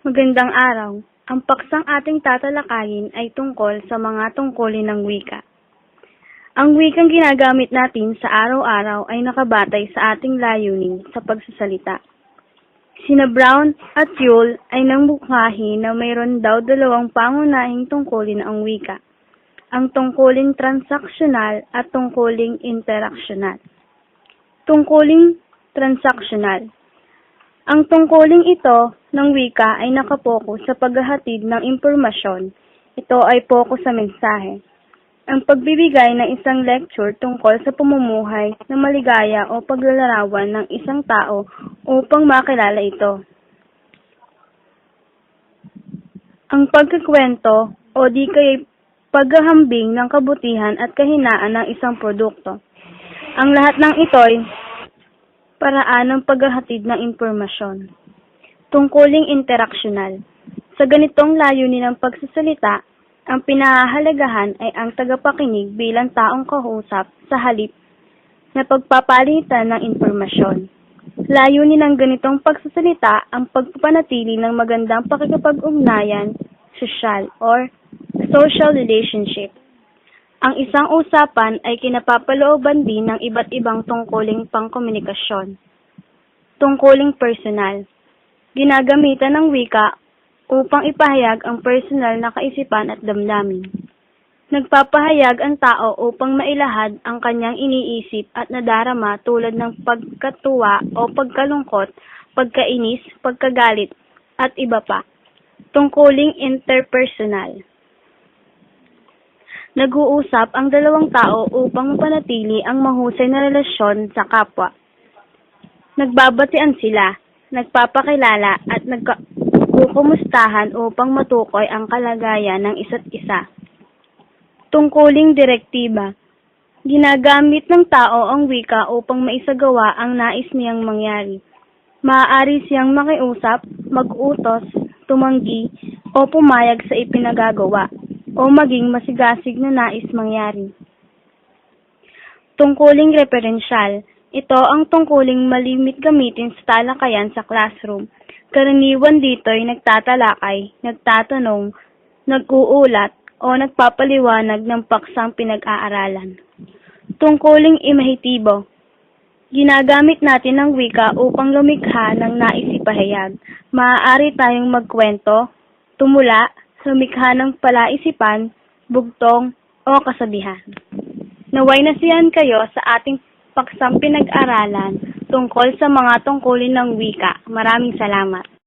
Magandang araw. Ang paksang ating tatalakayin ay tungkol sa mga tungkulin ng wika. Ang wikang ginagamit natin sa araw-araw ay nakabatay sa ating layunin sa pagsasalita. Sina Brown at Yule ay nangmukhahi na mayroon daw dalawang pangunahing tungkulin ang wika, ang tungkuling transaksyonal at tungkuling interaksyonal. Tungkuling transaksyonal. Ang tungkuling ito ng wika ay nakapokus sa paghahatid ng impormasyon. Ito ay pokus sa mensahe. Ang pagbibigay ng isang lecture tungkol sa pamumuhay na maligaya o paglalarawan ng isang tao upang makilala ito. Ang pagkikwento o di kay paghahambing ng kabutihan at kahinaan ng isang produkto. Ang lahat ng ito'y paraan ng paghahatid ng impormasyon. Tungkuling interaksyonal. Sa ganitong layunin ng pagsasalita, ang pinahahalagahan ay ang tagapakinig bilang taong kausap sa halip na pagpapalitan ng impormasyon. Layunin ng ganitong pagsasalita ang pagpapanatili ng magandang pakikipag-ugnayan, social or social relationship. Ang isang usapan ay kinapapalooban din ng iba't ibang tungkuling pangkomunikasyon. Tungkuling personal. Ginagamitan ng wika upang ipahayag ang personal na kaisipan at damdamin. Nagpapahayag ang tao upang mailahad ang kanyang iniisip at nadarama tulad ng pagkatuwa o pagkalungkot, pagkainis, pagkagalit, at iba pa. Tungkuling interpersonal. Nag-uusap ang dalawang tao upang mapanatili ang mahusay na relasyon sa kapwa. Nagbabatian sila, nagpapakilala at nagkukumustahan upang matukoy ang kalagayan ng isa't isa. Tungkuling direktiba. Ginagamit ng tao ang wika upang maisagawa ang nais niyang mangyari. Maaari siyang makiusap, mag-utos, tumanggi, o pumayag sa ipinagagawa o maging masigasig na nais mangyari. Tungkuling referensyal. Ito ang tungkuling malimit gamitin sa talakayan sa classroom. Karaniwan dito'y nagtatalakay, nagtatanong, nag-uulat, o nagpapaliwanag ng paksang pinag-aaralan. Tungkuling imahitibo. Ginagamit natin ang wika upang lumikha ng nais ipahayag. Maaari tayong magkwento, tumula, lumikha ng palaisipan, bugtong, o kasabihan. Naway nasiyahan kayo sa ating paksang pinag-aralan tungkol sa mga tungkulin ng wika. Maraming salamat.